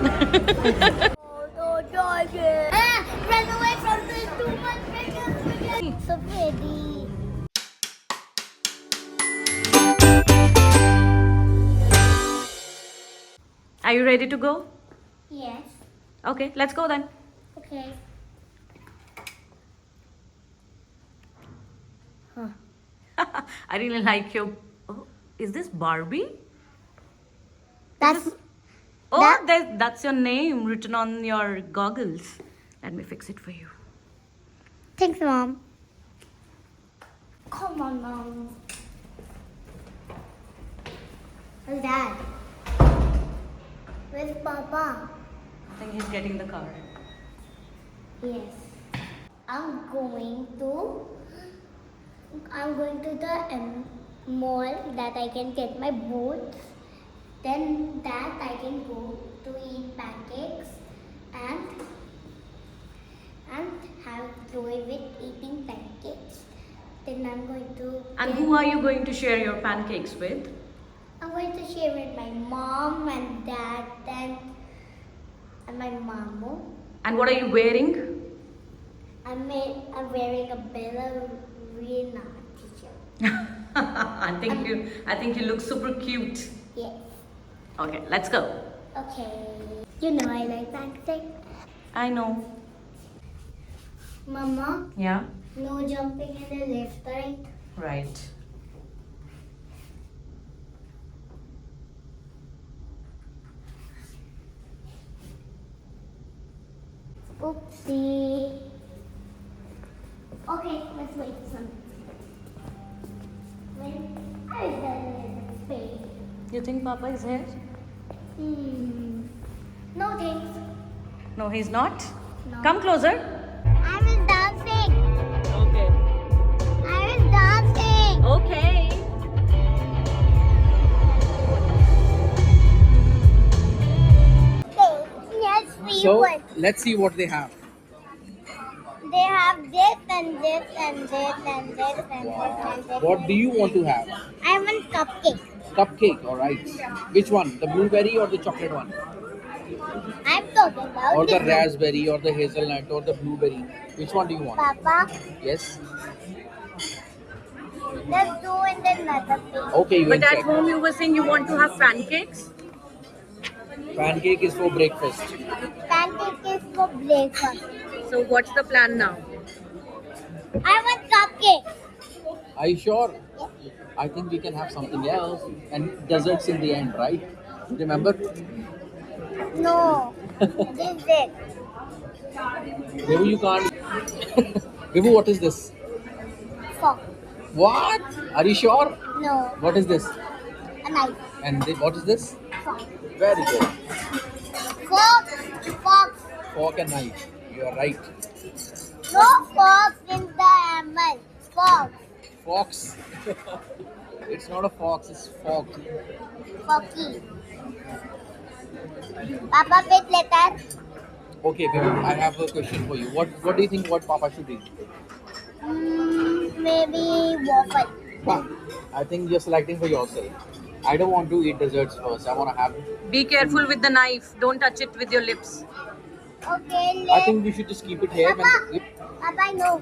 Run away from the too much pressure. So pretty. Are you ready to go? Yes. Okay, let's go then. Okay. I really like your. Oh, is this Barbie? That's Oh, That- that's your name written on your goggles. Let me fix it for you. Thanks, Mom. Come on, Mom. Where's Dad? Where's Papa? I think he's getting the car. Yes. I'm going to the mall that I can get my boots. Then that I can go to eat pancakes and have joy with eating pancakes. Then I'm going to And who are you going to share your pancakes with? I'm going to share with my mom and dad and my mama. And what are you wearing? I'm wearing a ballerina t-shirt. I think you look super cute. Yes. Okay, let's go. Okay. You know I like pancakes. I know. Mama, Yeah. no jumping in the lift, right? Right. Oopsie. Okay, let's wait for something. When I was done with space. You think Papa is here? No thanks. No, he's not. No. Come closer. I was dancing. Okay. I was dancing. Okay. Yes, we So would. let's see what they have. They have this and this and this and this and this and this. What do you want to have? I want cupcake. Cupcake, alright. Which one? The blueberry or the chocolate one? I'm talking about Or the this raspberry or the hazelnut or the blueberry? Which one do you one. want? Papa, Yes? let's do in another place. Okay, you But can at check. home you were saying you want to have pancakes? Pancake is for breakfast. Pancake is for breakfast. So what's the plan now? I want cupcake. Are you sure? I think we can have something else and desserts in the end, right? Remember? No, this is it. Maybe you can't. Vivu, what is this? Fork. What? Are you sure? No, What is this? a knife. And what is this? Fork. Very good. Fork. Fork. Fork and knife. You are right. No forks in the animal. Fork. Fox. It's not a fox, it's fork. Forky. Papa, wait later. Okay, baby, I have a question for you. What do you think what Papa should eat? Maybe waffle. I think you're selecting for yourself. I don't want to eat desserts first. I want to have. Be careful with the knife. Don't touch it with your lips. Okay, I think we should just keep it here. Papa, Papa, I know.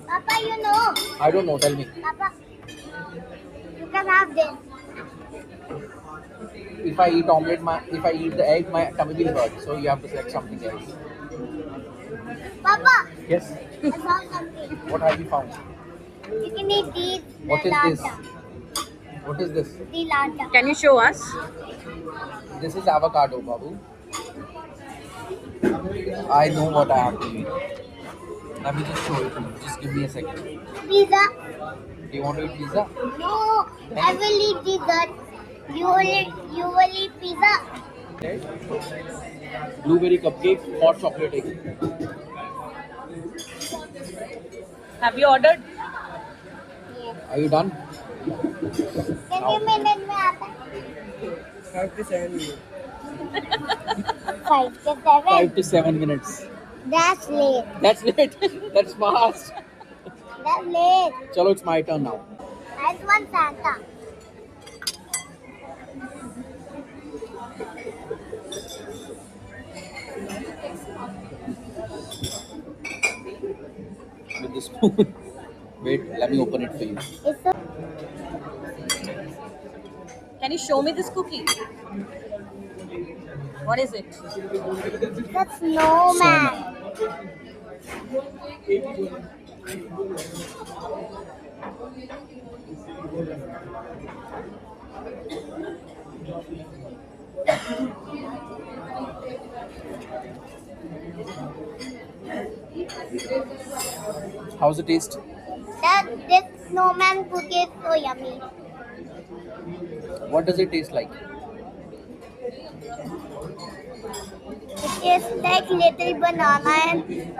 Papa, you know. I don't know. Tell me. Papa, you can have this. If I eat omelette, if I eat the egg, my tummy will hurt. So you have to select something else. Papa, Yes. I found something. What have you found? You can eat these. What is this? What is this? The lanta. Can you show us? This is avocado, Babu. I know what I have to eat. Let me just show it to you. Just give me a second. Pizza. Do you want to eat pizza? No, I will eat dessert. You will eat pizza. Okay. Blueberry cupcake, hot chocolate egg. Have you ordered? Yes. Are you done? कितने minute में आता है? 5 to 7 minutes. 5 to 7. 5 to 7 minutes. That's late. That's late. That's fast. That's late. Chalo, it's my turn now. I just want Santa. Wait, let me open it for you. It's a Can you show me this cookie? What is it? that's snowman. How's the taste? This snowman cookie is so yummy. What does it taste like? It tastes like little banana and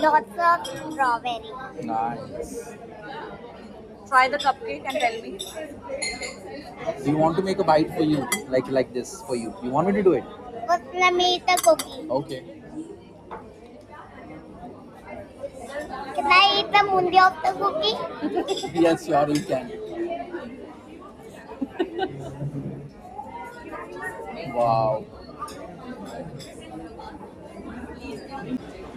lots of strawberry. Nice. Try the cupcake and tell me. Do you want to make a bite for you, like this for you? You want me to do it? First, let me eat the cookie. Okay. Can I eat the mundi of the cookie? Yes, sure, you can. Wow.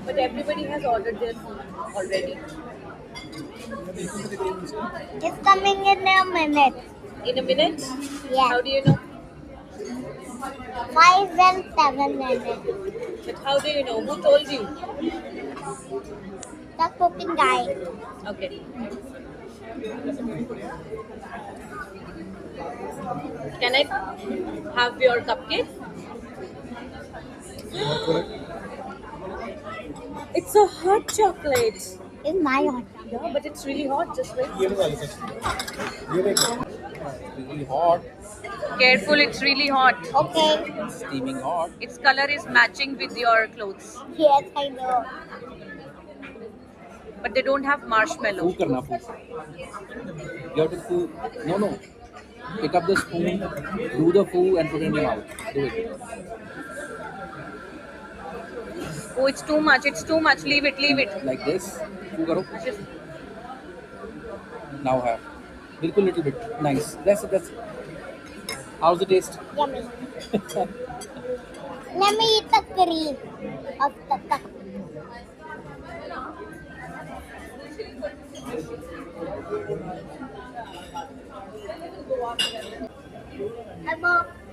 But everybody has ordered their food already. It's coming in a minute. In a minute? Yes. How do you know? 5 and 7 minutes. But how do you know? Who told you? The cooking guy. Okay. Can I have your cupcake? It's a hot chocolate. It's my hot. Yeah, but it's really hot. Just wait. Really hot. Careful, it's really hot. Okay. Steaming hot. Its color is matching with your clothes. Yes, I know. But they don't have marshmallow. Foo karna, foo. You have to foo. No. Pick up the spoon, do the foo and put it in your mouth. Do it. Oh, it's too much. It's too much. Leave it. Leave it. Like this. Foo karo. Just Now have. Bilkul little bit. Nice. That's it. How's the taste? Yummy. Let me eat the cream of the cup.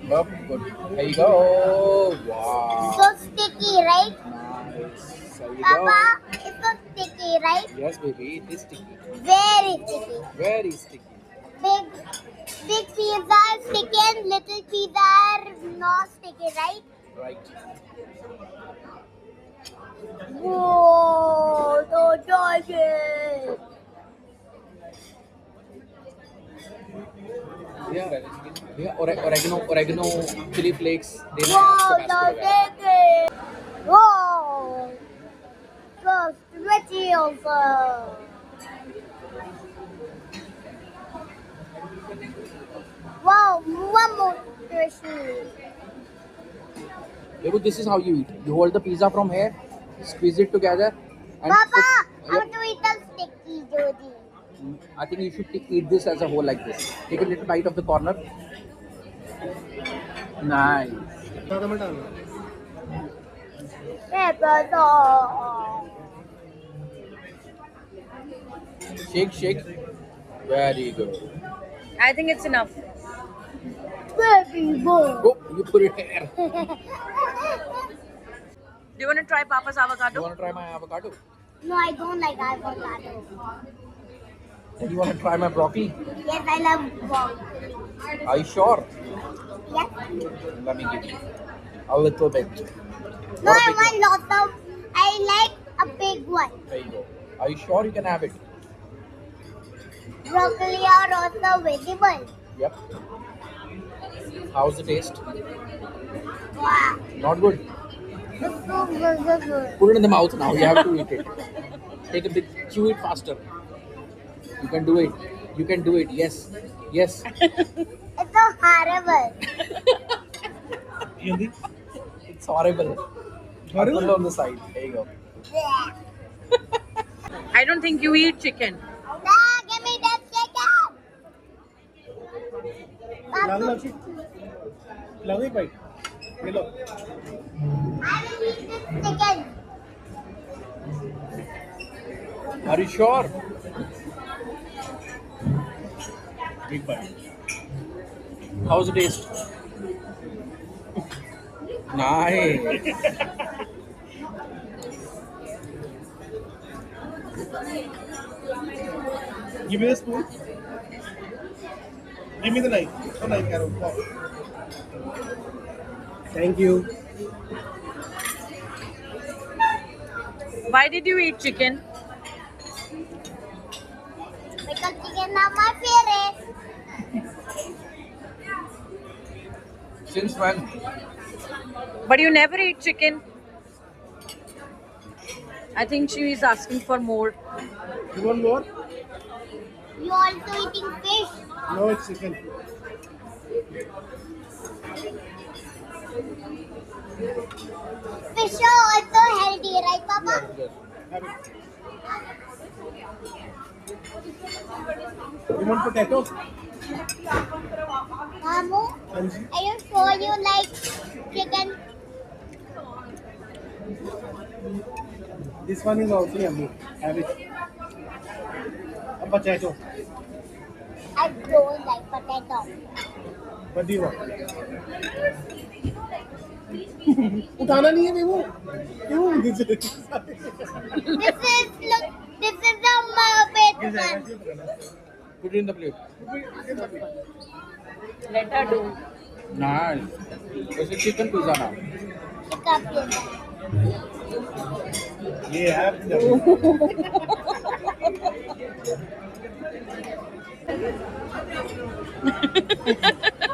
Well, good. There you go. Wow. So sticky, right? Nice. There you Papa, go. it's so sticky, right? Yes, baby. It is sticky. Very sticky. Very sticky. Big pizza is sticky and little pizza are not sticky, right? Right. Whoa, don't touch it. Yeah. Oregano, chili flakes. They Whoa, have don't Tabasco. take it. Whoa, so stretchy also. Wow, one more stretchy. Look, this is how you eat. You hold the pizza from here, squeeze it together, and Papa, I Yep. want to eat the sticky Jodi. I think you should eat this as a whole like this. Take a little bite of the corner. Nice. Shake. Very good. I think it's enough. Baby boy. Go, you put it here. Do you want to try Papa's You avocado? want to try my avocado? No, I don't like avocado. Then you want to try my broccoli? Yes, I love broccoli. Are you sure? Yes. Let me give you a little bit. No, Not a I big want lots of. I like a big one. one. There you go. Are you sure you can have it? Broccoli are also vegetable. Yep. How's the taste? Wow. Not good. It's so good. Put it in the mouth now. You have to eat it. Take a bit. Chew it faster. You can do it. You can do it. Yes. Yes. It's so horrible. It's horrible. Put it on the side. There you go. Yeah. I don't think you eat chicken. Ah, give me that chicken. Papa, Love it, bite. Hello. I will eat this chicken. Are you sure? Big bite. How's the taste? Nice. Give me the spoon. Give me the knife. The knife, Carol. Wow. Thank you. Why did you eat chicken? Because chicken are my favorite. Since when? But you never eat chicken. I think she is asking for more. You want more? You also eating fish. No, it's chicken. Fish are also healthy, right, Papa? Yes. Have it. You want potato? Mamu, Hanji. are you sure you like chicken? This one is also yummy. Have it. A potato. I don't like potato. What do you want? उठाना नहीं है MEMU क्यों This is look. This is the Muppet one. Put it in the plate. Let her do. Nice. It's a chicken pizza now. Chicken pizza. ये have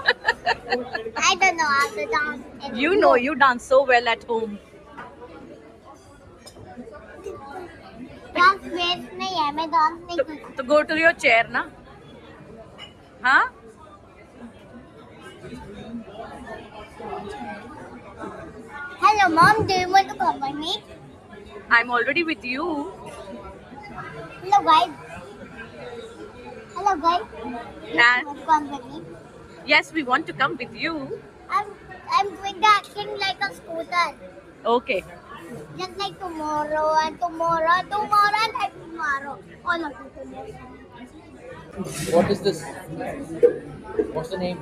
I don't know how to dance. You know you dance so well at home. Dance waste नहीं है मैं dance नहीं करती. तो go to your chair ना. हाँ? Hello mom, do you want to come with me? I'm already with you. Hello guys. Hello guys. Do you And- want to come with me? Yes, we want to come with you. I'm doing the acting like a scooter. Okay. Just like tomorrow and tomorrow and tomorrow and tomorrow. All of it tomorrow. What is this? What's the name?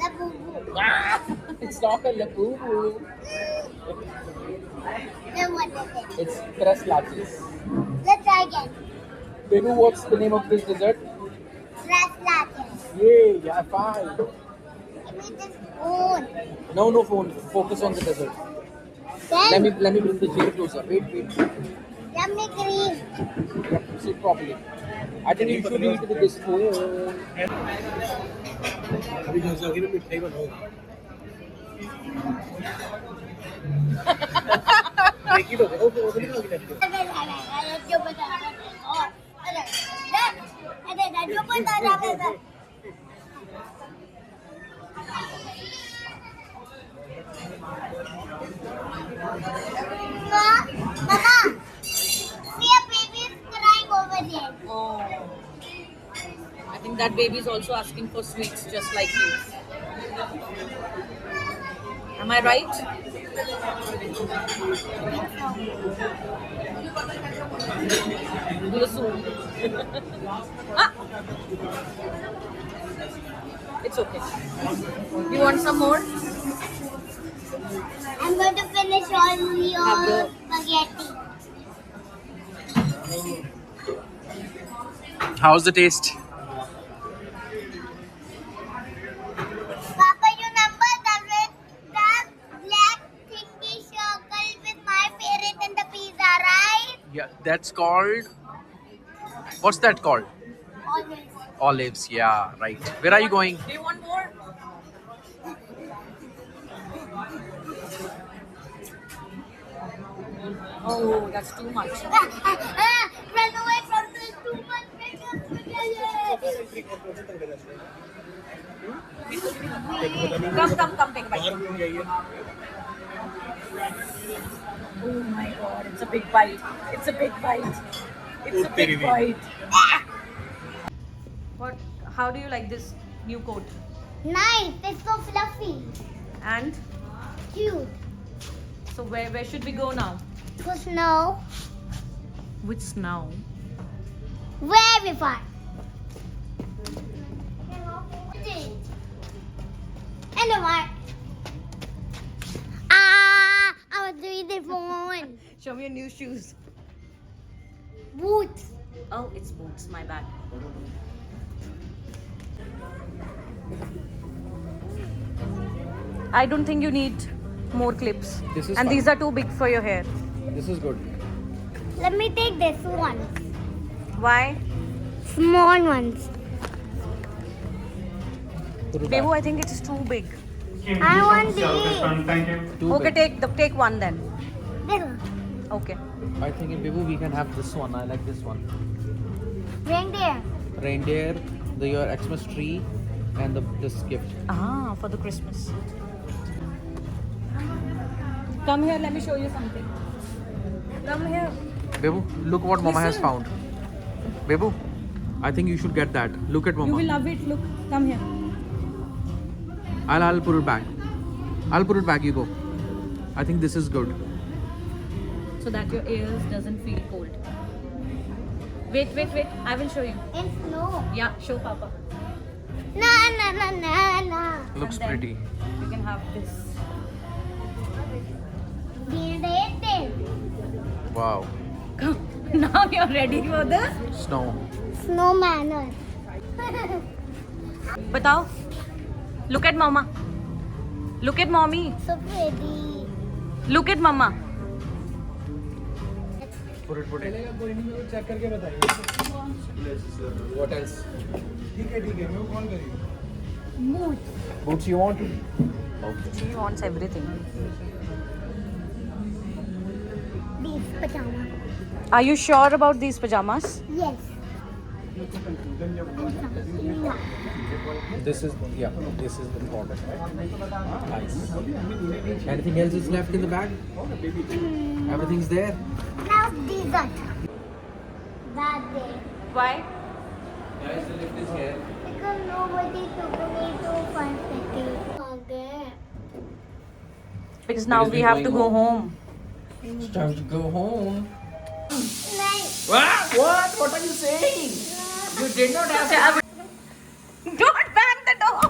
La boo boo. Ah, it's not a labubu. Then what is it? It's tres lattes. Let's try again. Baby, what's the name of this dessert? Press latte. Yay, yeah, fine. Give me this spoon. No phone. Focus on the dessert. Then Let me bring the chair closer. Wait. yummy cream. Yep, sit properly. I think you should eat with this spoon. अभी घर जाके ना मिठाई बनाओ एक ही लोग वो नहीं खाओगे ना जो बता रहा है अरे जो बता रहा है Mama, see a baby is crying over there. Oh. I think that baby is also asking for sweets just like you. Am I right? Do the soup. Ah! It's okay. You want some more? I'm going to finish all your Have the- spaghetti. How's the taste? Papa, you remember the black thingy circle with my favorite in the pizza, right? Yeah, that's called. What's that called? Always. Olives. Yeah, right. Where are you going? Do you want more? Oh, that's too much. Run away from this too much Come, take a bite. बाहर भी जाइए Oh my god, it's a big bite. It's a big bite. It's a Oh, big Terry. bite. What? How do you like this new coat? Nice, it's so fluffy. And Cute. so where should we go now? To snow. Which now? Very far. And what? Ah, I was doing the phone. Show me your new shoes. Boots. Oh, it's boots. My bad. I don't think you need more clips. This is and fine. these are too big for your hair. This is good. Let me take this one. Why? Small ones. Put it Bebu, back. I think it is too big. I want these. Thank you. Too Okay, big. take one then. This one. Okay. I think in Bibu we can have this one. I like this one. Reindeer. Reindeer, your Xmas tree, and this gift. Ah, for the Christmas. Come here, let me show you something. Come here. Bibu, look what Mama has found. Bibu, I think you should get that. Look at You will Mama. love it. Look, come here. I'll put it back. I'll put it back. You go. I think this is good. So that your ears doesn't feel cold. Wait. I will show you. In snow. Yeah, show Papa. Na na na na na. Looks And then pretty. You can have this. Wow. Come. Now you're ready for the. Snow. Snowman. Batao. Look at Mama. Look at Mommy. So pretty. Look at Mama. Put it. Check करके बताइए What else? ठीक है मैं वो call करिए Boots. Boots you want? Okay. She wants everything. These pajama. Are you sure about these pajamas? Yes. This is important. Nice. Anything else is left in the bag? Everything's there. Now dessert. That day. Why? Guys, the lift is here. Because nobody took me to Fun City. Okay. Because now Because we we're have to going go home. It's time to go home. Nice. What? What are you saying? You did not have to. Don't bang the door.